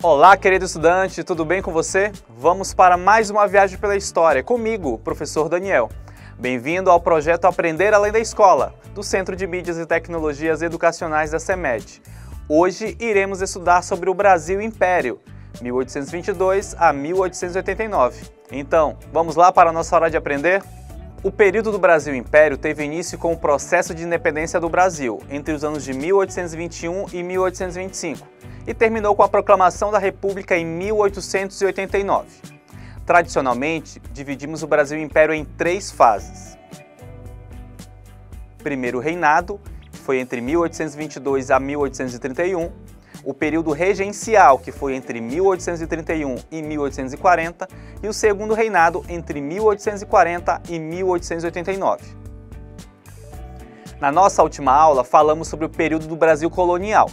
Olá, querido estudante, tudo bem com você? Vamos para mais uma viagem pela história, comigo, professor Daniel. Bem-vindo ao projeto Aprender Além da Escola, do Centro de Mídias e Tecnologias Educacionais da CEMED. Hoje iremos estudar sobre o Brasil Império, 1822 a 1889. Então, vamos lá para a nossa hora de aprender? O período do Brasil Império teve início com o processo de independência do Brasil, entre os anos de 1821 e 1825, e terminou com a proclamação da República em 1889. Tradicionalmente, dividimos o Brasil Império em três fases. Primeiro reinado, que foi entre 1822 a 1831, o período regencial, que foi entre 1831 e 1840, e o segundo reinado entre 1840 e 1889. Na nossa última aula, falamos sobre o período do Brasil colonial.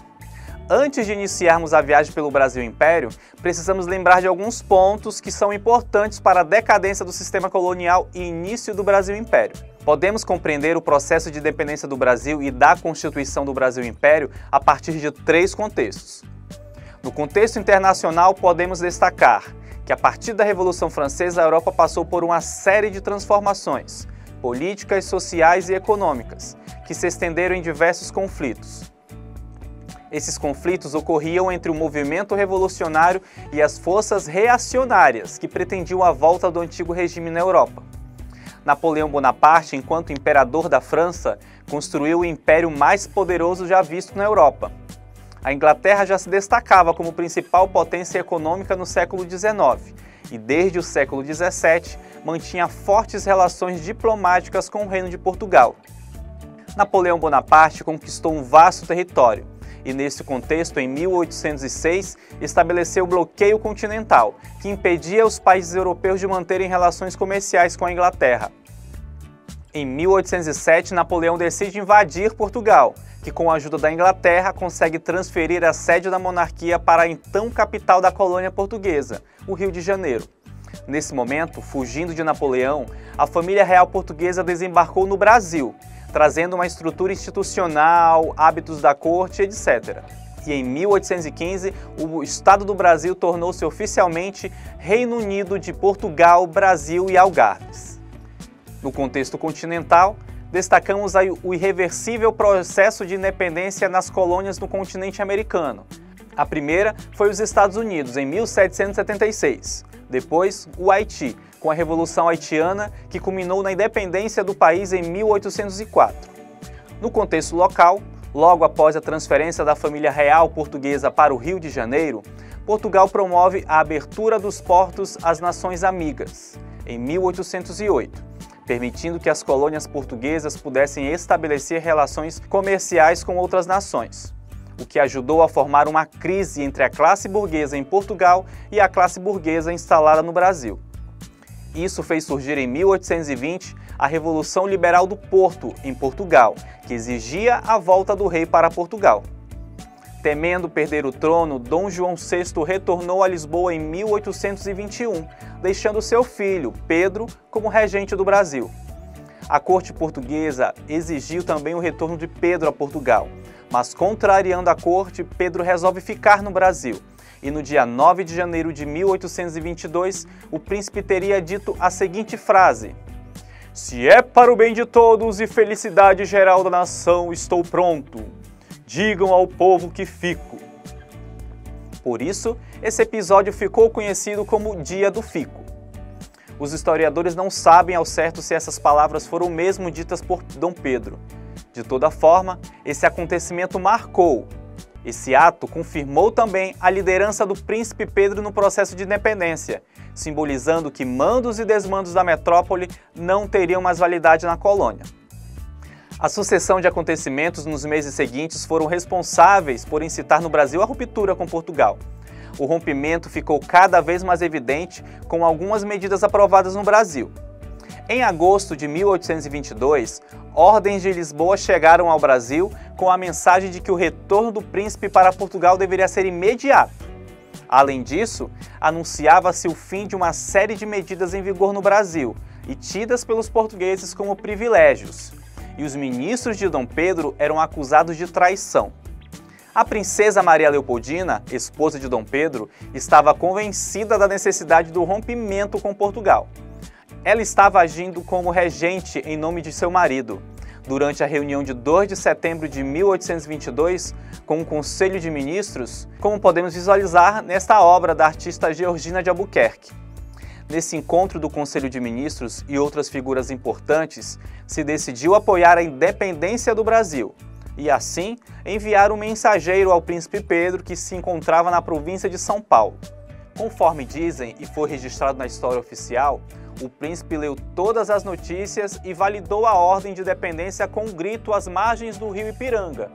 Antes de iniciarmos a viagem pelo Brasil Império, precisamos lembrar de alguns pontos que são importantes para a decadência do sistema colonial e início do Brasil Império. Podemos compreender o processo de independência do Brasil e da constituição do Brasil Império a partir de três contextos. No contexto internacional, podemos destacar que a partir da Revolução Francesa, a Europa passou por uma série de transformações políticas, sociais e econômicas, que se estenderam em diversos conflitos. Esses conflitos ocorriam entre o movimento revolucionário e as forças reacionárias, que pretendiam a volta do antigo regime na Europa. Napoleão Bonaparte, enquanto imperador da França, construiu o império mais poderoso já visto na Europa. A Inglaterra já se destacava como principal potência econômica no século XIX e, desde o século XVII, mantinha fortes relações diplomáticas com o Reino de Portugal. Napoleão Bonaparte conquistou um vasto território e, nesse contexto, em 1806, estabeleceu o bloqueio continental, que impedia os países europeus de manterem relações comerciais com a Inglaterra. Em 1807, Napoleão decide invadir Portugal, que, com a ajuda da Inglaterra, consegue transferir a sede da monarquia para a então capital da colônia portuguesa, o Rio de Janeiro. Nesse momento, fugindo de Napoleão, a família real portuguesa desembarcou no Brasil, trazendo uma estrutura institucional, hábitos da corte, etc. E em 1815, o Estado do Brasil tornou-se oficialmente Reino Unido de Portugal, Brasil e Algarves. No contexto continental, destacamos o irreversível processo de independência nas colônias do continente americano. A primeira foi os Estados Unidos, em 1776. Depois, o Haiti, com a Revolução Haitiana, que culminou na independência do país em 1804. No contexto local, logo após a transferência da família real portuguesa para o Rio de Janeiro, Portugal promove a abertura dos portos às nações amigas, em 1808, permitindo que as colônias portuguesas pudessem estabelecer relações comerciais com outras nações, o que ajudou a formar uma crise entre a classe burguesa em Portugal e a classe burguesa instalada no Brasil. Isso fez surgir em 1820 a Revolução Liberal do Porto, em Portugal, que exigia a volta do rei para Portugal. Temendo perder o trono, Dom João VI retornou a Lisboa em 1821, deixando seu filho, Pedro, como regente do Brasil. A corte portuguesa exigiu também o retorno de Pedro a Portugal, mas, contrariando a corte, Pedro resolve ficar no Brasil. E no dia 9 de janeiro de 1822, o príncipe teria dito a seguinte frase: "Se é para o bem de todos e felicidade geral da nação, estou pronto. Digam ao povo que fico." Por isso, esse episódio ficou conhecido como Dia do Fico. Os historiadores não sabem ao certo se essas palavras foram mesmo ditas por Dom Pedro. De toda forma, esse acontecimento marcou. Esse ato confirmou também a liderança do príncipe Pedro no processo de independência, simbolizando que mandos e desmandos da metrópole não teriam mais validade na colônia. A sucessão de acontecimentos nos meses seguintes foram responsáveis por incitar no Brasil a ruptura com Portugal. O rompimento ficou cada vez mais evidente com algumas medidas aprovadas no Brasil. Em agosto de 1822, ordens de Lisboa chegaram ao Brasil com a mensagem de que o retorno do príncipe para Portugal deveria ser imediato. Além disso, anunciava-se o fim de uma série de medidas em vigor no Brasil e tidas pelos portugueses como privilégios. E os ministros de Dom Pedro eram acusados de traição. A princesa Maria Leopoldina, esposa de Dom Pedro, estava convencida da necessidade do rompimento com Portugal. Ela estava agindo como regente em nome de seu marido. Durante a reunião de 2 de setembro de 1822, com o Conselho de Ministros, como podemos visualizar nesta obra da artista Georgina de Albuquerque. Nesse encontro do Conselho de Ministros e outras figuras importantes, se decidiu apoiar a independência do Brasil e, assim, enviar um mensageiro ao príncipe Pedro, que se encontrava na província de São Paulo. Conforme dizem e foi registrado na história oficial, o príncipe leu todas as notícias e validou a ordem de independência com um grito às margens do rio Ipiranga: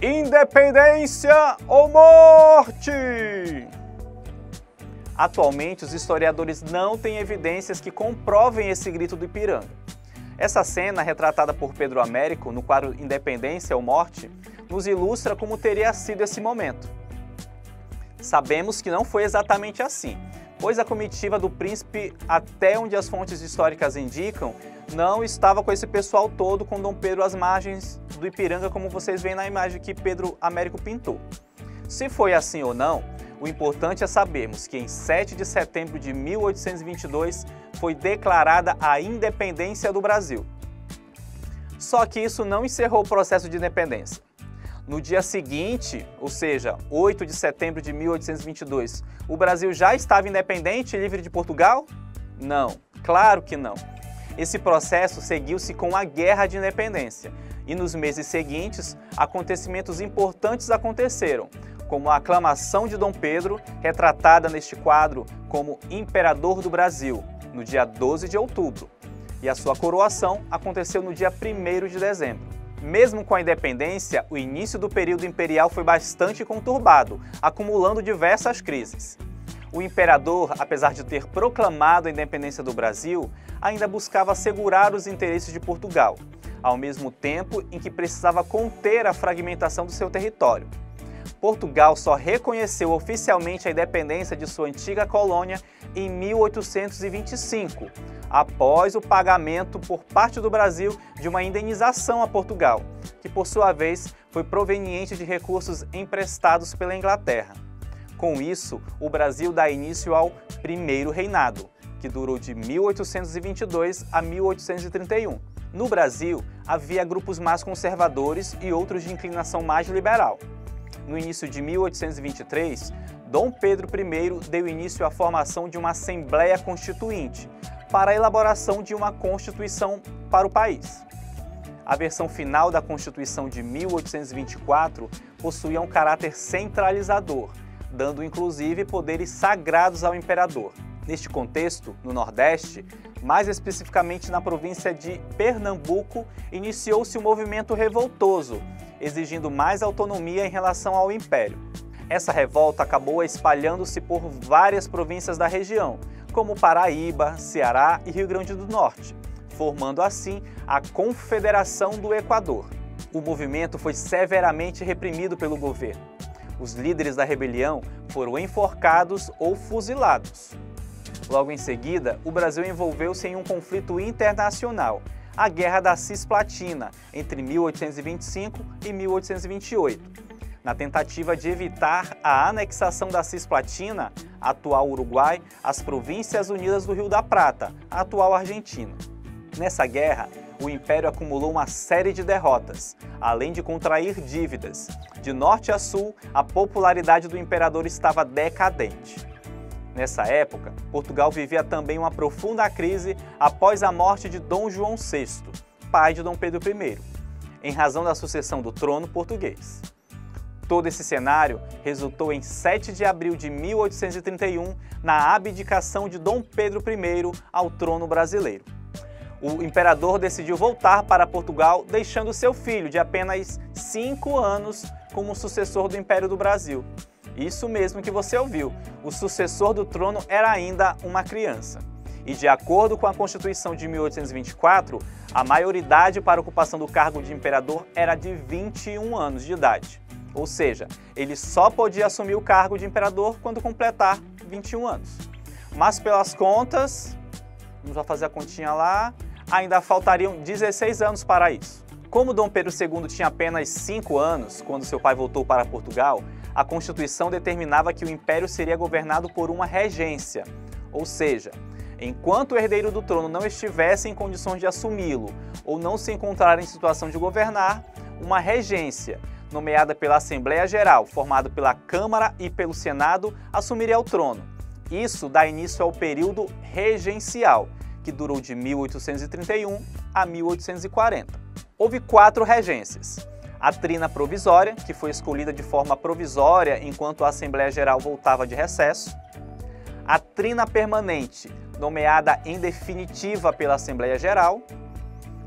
Independência ou morte! Atualmente, os historiadores não têm evidências que comprovem esse grito do Ipiranga. Essa cena, retratada por Pedro Américo no quadro Independência ou Morte, nos ilustra como teria sido esse momento. Sabemos que não foi exatamente assim, pois a comitiva do príncipe, até onde as fontes históricas indicam, não estava com esse pessoal todo com Dom Pedro às margens do Ipiranga, como vocês veem na imagem que Pedro Américo pintou. Se foi assim ou não, o importante é sabermos que em 7 de setembro de 1822 foi declarada a independência do Brasil. Só que isso não encerrou o processo de independência. No dia seguinte, ou seja, 8 de setembro de 1822, o Brasil já estava independente e livre de Portugal? Não, claro que não. Esse processo seguiu-se com a Guerra de Independência e nos meses seguintes, acontecimentos importantes aconteceram, como a aclamação de Dom Pedro, retratada neste quadro como Imperador do Brasil, no dia 12 de outubro, e a sua coroação aconteceu no dia 1º de dezembro. Mesmo com a independência, o início do período imperial foi bastante conturbado, acumulando diversas crises. O imperador, apesar de ter proclamado a independência do Brasil, ainda buscava assegurar os interesses de Portugal, ao mesmo tempo em que precisava conter a fragmentação do seu território. Portugal só reconheceu oficialmente a independência de sua antiga colônia em 1825, após o pagamento por parte do Brasil de uma indenização a Portugal, que por sua vez foi proveniente de recursos emprestados pela Inglaterra. Com isso, o Brasil dá início ao Primeiro Reinado, que durou de 1822 a 1831. No Brasil, havia grupos mais conservadores e outros de inclinação mais liberal. No início de 1823, Dom Pedro I deu início à formação de uma Assembleia Constituinte para a elaboração de uma Constituição para o país. A versão final da Constituição de 1824 possuía um caráter centralizador, dando inclusive poderes sagrados ao imperador. Neste contexto, no Nordeste, mais especificamente na província de Pernambuco, iniciou-se um movimento revoltoso, exigindo mais autonomia em relação ao Império. Essa revolta acabou espalhando-se por várias províncias da região, como Paraíba, Ceará e Rio Grande do Norte, formando assim a Confederação do Equador. O movimento foi severamente reprimido pelo governo. Os líderes da rebelião foram enforcados ou fuzilados. Logo em seguida, o Brasil envolveu-se em um conflito internacional, a Guerra da Cisplatina, entre 1825 e 1828. Na tentativa de evitar a anexação da Cisplatina, atual Uruguai, às Províncias Unidas do Rio da Prata, atual Argentina. Nessa guerra, o Império acumulou uma série de derrotas, além de contrair dívidas. De norte a sul, a popularidade do imperador estava decadente. Nessa época, Portugal vivia também uma profunda crise após a morte de Dom João VI, pai de Dom Pedro I, em razão da sucessão do trono português. Todo esse cenário resultou em 7 de abril de 1831 na abdicação de Dom Pedro I ao trono brasileiro. O imperador decidiu voltar para Portugal, deixando seu filho, de apenas 5 anos, como sucessor do Império do Brasil. Isso mesmo que você ouviu, o sucessor do trono era ainda uma criança. E de acordo com a Constituição de 1824, a maioridade para a ocupação do cargo de imperador era de 21 anos de idade. Ou seja, ele só podia assumir o cargo de imperador quando completar 21 anos. Mas pelas contas, vamos lá fazer a continha lá, ainda faltariam 16 anos para isso. Como Dom Pedro II tinha apenas 5 anos quando seu pai voltou para Portugal, a Constituição determinava que o Império seria governado por uma regência, ou seja, enquanto o herdeiro do trono não estivesse em condições de assumi-lo ou não se encontrar em situação de governar, uma regência, nomeada pela Assembleia Geral, formada pela Câmara e pelo Senado, assumiria o trono. Isso dá início ao período regencial, que durou de 1831 a 1840. Houve 4 regências. A trina provisória, que foi escolhida de forma provisória enquanto a Assembleia Geral voltava de recesso. A trina permanente, nomeada em definitiva pela Assembleia Geral.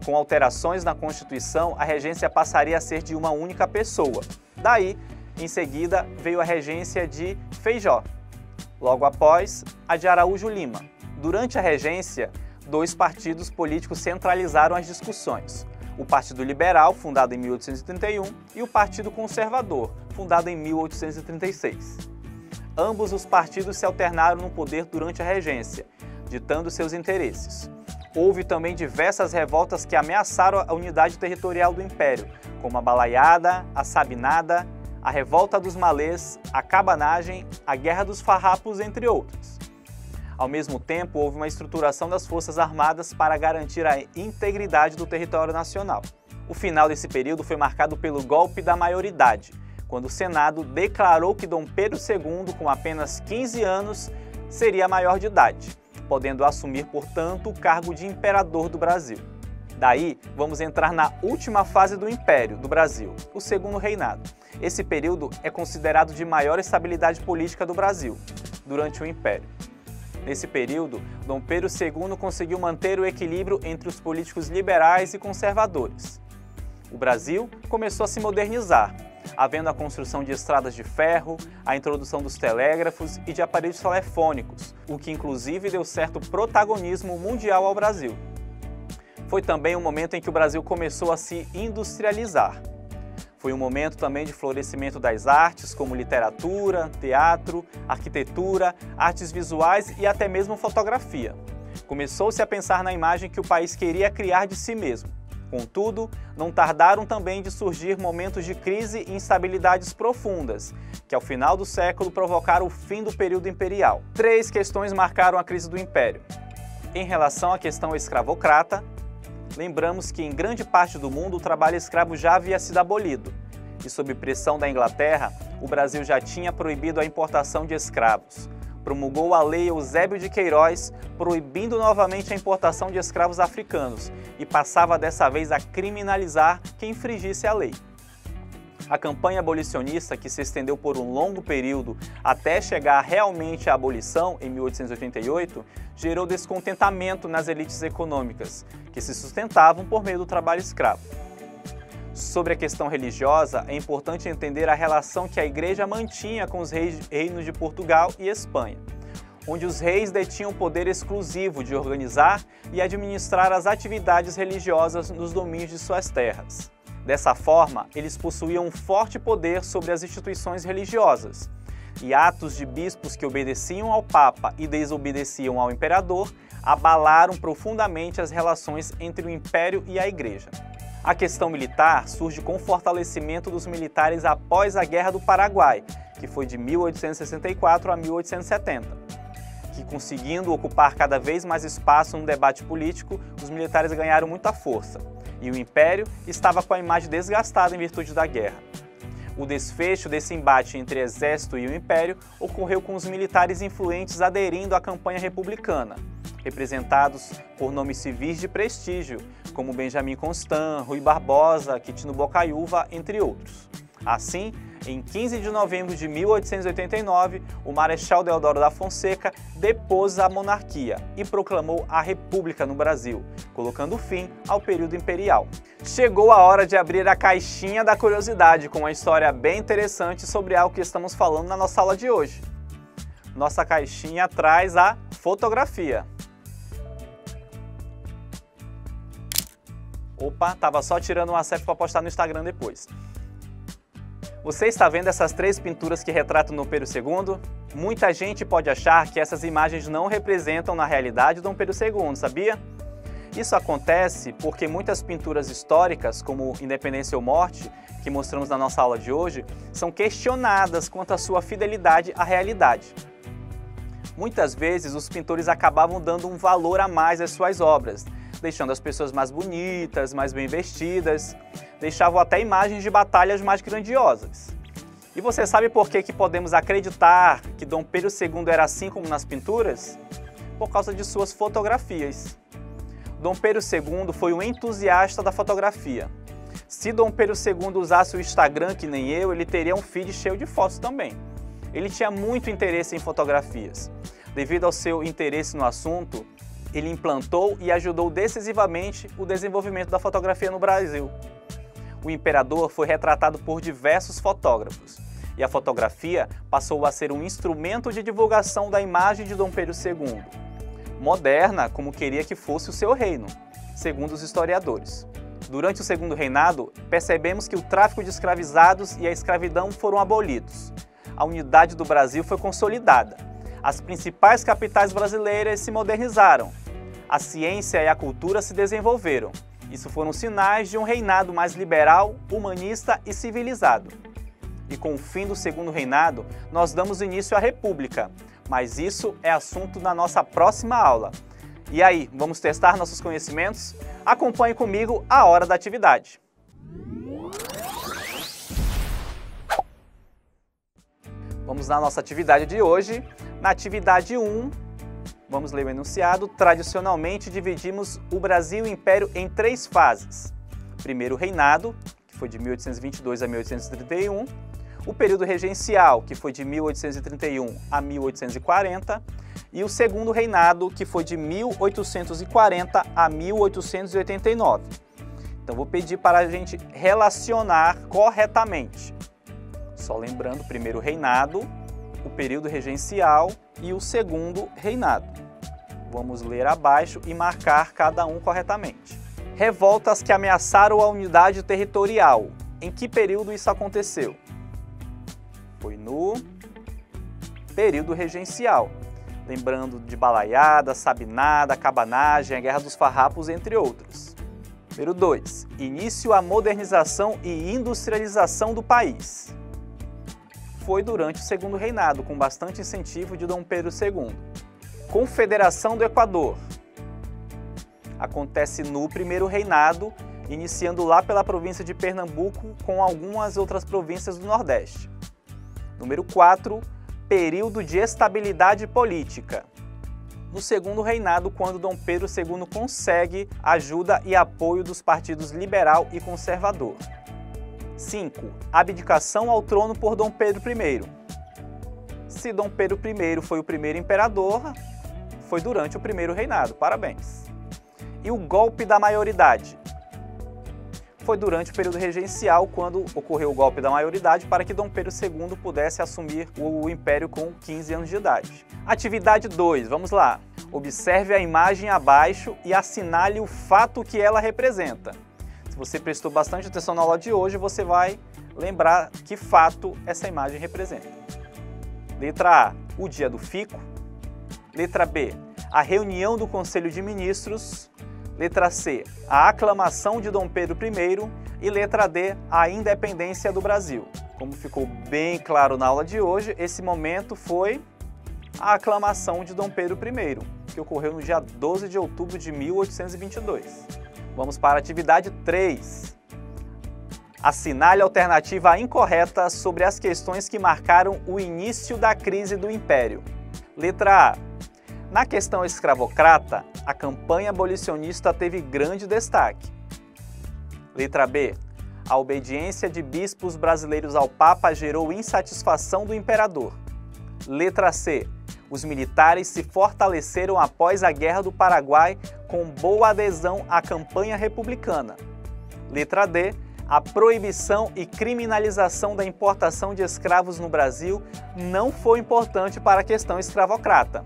Com alterações na Constituição, a regência passaria a ser de uma única pessoa. Daí, em seguida, veio a regência de Feijó. Logo após, a de Araújo Lima. Durante a regência, 2 partidos políticos centralizaram as discussões. O Partido Liberal, fundado em 1831, e o Partido Conservador, fundado em 1836. Ambos os partidos se alternaram no poder durante a regência, ditando seus interesses. Houve também diversas revoltas que ameaçaram a unidade territorial do Império, como a Balaiada, a Sabinada, a Revolta dos Malês, a Cabanagem, a Guerra dos Farrapos, entre outros. Ao mesmo tempo, houve uma estruturação das Forças Armadas para garantir a integridade do território nacional. O final desse período foi marcado pelo golpe da maioridade, quando o Senado declarou que Dom Pedro II, com apenas 15 anos, seria maior de idade, podendo assumir, portanto, o cargo de imperador do Brasil. Daí, vamos entrar na última fase do Império do Brasil, o Segundo Reinado. Esse período é considerado de maior estabilidade política do Brasil, durante o Império. Nesse período, Dom Pedro II conseguiu manter o equilíbrio entre os políticos liberais e conservadores. O Brasil começou a se modernizar, havendo a construção de estradas de ferro, a introdução dos telégrafos e de aparelhos telefônicos, o que inclusive deu certo protagonismo mundial ao Brasil. Foi também um momento em que o Brasil começou a se industrializar. Foi um momento também de florescimento das artes, como literatura, teatro, arquitetura, artes visuais e até mesmo fotografia. Começou-se a pensar na imagem que o país queria criar de si mesmo. Contudo, não tardaram também de surgir momentos de crise e instabilidades profundas, que ao final do século provocaram o fim do período imperial. 3 questões marcaram a crise do Império. Em relação à questão escravocrata, lembramos que em grande parte do mundo o trabalho escravo já havia sido abolido, e sob pressão da Inglaterra, o Brasil já tinha proibido a importação de escravos. Promulgou a Lei Eusébio de Queiroz, proibindo novamente a importação de escravos africanos, e passava dessa vez a criminalizar quem infringisse a lei. A campanha abolicionista, que se estendeu por um longo período até chegar realmente à abolição, em 1888, gerou descontentamento nas elites econômicas, que se sustentavam por meio do trabalho escravo. Sobre a questão religiosa, é importante entender a relação que a Igreja mantinha com os reinos de Portugal e Espanha, onde os reis detinham o poder exclusivo de organizar e administrar as atividades religiosas nos domínios de suas terras. Dessa forma, eles possuíam um forte poder sobre as instituições religiosas, e atos de bispos que obedeciam ao Papa e desobedeciam ao imperador abalaram profundamente as relações entre o Império e a Igreja. A questão militar surge com o fortalecimento dos militares após a Guerra do Paraguai, que foi de 1864 a 1870. Que, conseguindo ocupar cada vez mais espaço no debate político, os militares ganharam muita força, e o Império estava com a imagem desgastada em virtude da guerra. O desfecho desse embate entre exército e o Império ocorreu com os militares influentes aderindo à campanha republicana, representados por nomes civis de prestígio, como Benjamin Constant, Rui Barbosa, Quitino Bocaiúva, entre outros. Assim, em 15 de novembro de 1889, o Marechal Deodoro da Fonseca depôs a monarquia e proclamou a República no Brasil, colocando fim ao período imperial. Chegou a hora de abrir a caixinha da curiosidade com uma história bem interessante sobre algo que estamos falando na nossa aula de hoje. Nossa caixinha traz a fotografia. Opa, tava só tirando uma selfie para postar no Instagram depois. Você está vendo essas 3 pinturas que retratam Dom Pedro II? Muita gente pode achar que essas imagens não representam na realidade Dom Pedro II, sabia? Isso acontece porque muitas pinturas históricas, como Independência ou Morte, que mostramos na nossa aula de hoje, são questionadas quanto à sua fidelidade à realidade. Muitas vezes, os pintores acabavam dando um valor a mais às suas obras, deixando as pessoas mais bonitas, mais bem vestidas, deixavam até imagens de batalhas mais grandiosas. E você sabe por que podemos acreditar que Dom Pedro II era assim como nas pinturas? Por causa de suas fotografias. Dom Pedro II foi um entusiasta da fotografia. Se Dom Pedro II usasse o Instagram que nem eu, ele teria um feed cheio de fotos também. Ele tinha muito interesse em fotografias. Devido ao seu interesse no assunto, ele implantou e ajudou decisivamente o desenvolvimento da fotografia no Brasil. O imperador foi retratado por diversos fotógrafos, e a fotografia passou a ser um instrumento de divulgação da imagem de Dom Pedro II, moderna como queria que fosse o seu reino, segundo os historiadores. Durante o segundo reinado, percebemos que o tráfico de escravizados e a escravidão foram abolidos. A unidade do Brasil foi consolidada. As principais capitais brasileiras se modernizaram. A ciência e a cultura se desenvolveram. Isso foram sinais de um reinado mais liberal, humanista e civilizado. E com o fim do segundo reinado, nós damos início à República. Mas isso é assunto na nossa próxima aula. E aí, vamos testar nossos conhecimentos? Acompanhe comigo a hora da atividade. Vamos na nossa atividade de hoje. Na atividade 1, vamos ler o enunciado. Tradicionalmente, dividimos o Brasil Império em 3 fases. Primeiro reinado, que foi de 1822 a 1831. O período regencial, que foi de 1831 a 1840. E o segundo reinado, que foi de 1840 a 1889. Então, vou pedir para a gente relacionar corretamente. Só lembrando, o primeiro reinado, o período regencial e o segundo reinado. Vamos ler abaixo e marcar cada um corretamente. Revoltas que ameaçaram a unidade territorial. Em que período isso aconteceu? Foi no período regencial. Lembrando de Balaiada, Sabinada, Cabanagem, a Guerra dos Farrapos, entre outros. Número 2. Início à modernização e industrialização do país. Foi durante o segundo reinado, com bastante incentivo de Dom Pedro II. Confederação do Equador. Acontece no primeiro reinado, iniciando lá pela província de Pernambuco, com algumas outras províncias do Nordeste. Número 4. Período de estabilidade política. No segundo reinado, quando Dom Pedro II consegue ajuda e apoio dos partidos liberal e conservador. 5. Abdicação ao trono por Dom Pedro I. Se Dom Pedro I foi o primeiro imperador, foi durante o primeiro reinado. Parabéns. E o golpe da maioridade. Foi durante o período regencial, quando ocorreu o golpe da maioridade para que Dom Pedro II pudesse assumir o império com 15 anos de idade. Atividade 2, vamos lá. Observe a imagem abaixo e assinale o fato que ela representa. Se você prestou bastante atenção na aula de hoje, você vai lembrar que fato essa imagem representa. Letra A, o dia do fico. Letra B, a reunião do Conselho de Ministros. Letra C, a aclamação de Dom Pedro I. E letra D, a independência do Brasil. Como ficou bem claro na aula de hoje, esse momento foi a aclamação de Dom Pedro I, que ocorreu no dia 12 de outubro de 1822. Vamos para a atividade 3. Assinale a alternativa incorreta sobre as questões que marcaram o início da crise do Império. Letra A. Na questão escravocrata, a campanha abolicionista teve grande destaque. Letra B. A obediência de bispos brasileiros ao Papa gerou insatisfação do imperador. Letra C. Os militares se fortaleceram após a Guerra do Paraguai com boa adesão à campanha republicana. Letra D. A proibição e criminalização da importação de escravos no Brasil não foi importante para a questão escravocrata.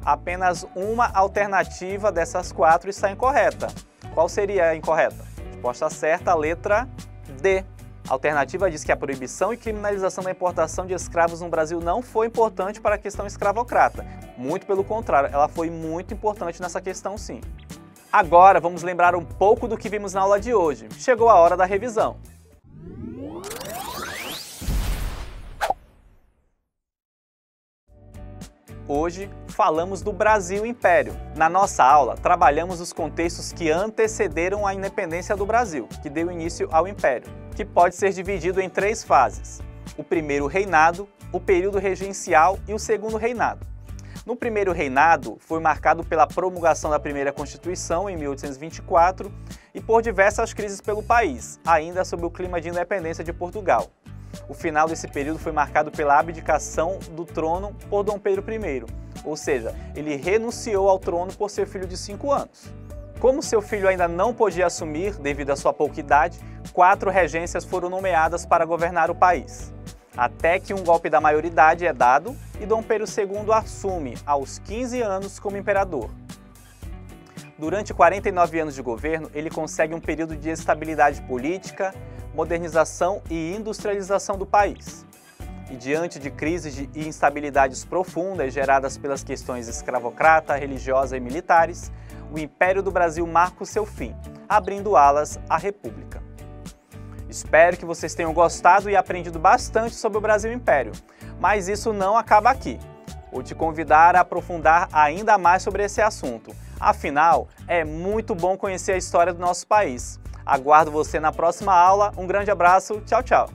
Apenas uma alternativa dessas 4 está incorreta. Qual seria a incorreta? Resposta certa, a letra D. A alternativa diz que a proibição e criminalização da importação de escravos no Brasil não foi importante para a questão escravocrata. Muito pelo contrário, ela foi muito importante nessa questão sim. Agora vamos lembrar um pouco do que vimos na aula de hoje. Chegou a hora da revisão. Hoje falamos do Brasil Império. Na nossa aula, trabalhamos os contextos que antecederam a independência do Brasil, que deu início ao Império, que pode ser dividido em 3 fases: o primeiro reinado, o período regencial e o segundo reinado. No primeiro reinado, foi marcado pela promulgação da primeira Constituição em 1824 e por diversas crises pelo país, ainda sob o clima de independência de Portugal. O final desse período foi marcado pela abdicação do trono por Dom Pedro I, ou seja, ele renunciou ao trono por ser filho de 5 anos. Como seu filho ainda não podia assumir devido à sua pouca idade, 4 regências foram nomeadas para governar o país. Até que um golpe da maioridade é dado e Dom Pedro II assume aos 15 anos como imperador. Durante 49 anos de governo, ele consegue um período de estabilidade política, modernização e industrialização do país. E diante de crises e instabilidades profundas geradas pelas questões escravocrata, religiosa e militares, o Império do Brasil marca o seu fim, abrindo alas à República. Espero que vocês tenham gostado e aprendido bastante sobre o Brasil Império, mas isso não acaba aqui. Vou te convidar a aprofundar ainda mais sobre esse assunto. Afinal, é muito bom conhecer a história do nosso país. Aguardo você na próxima aula. Um grande abraço. Tchau, tchau.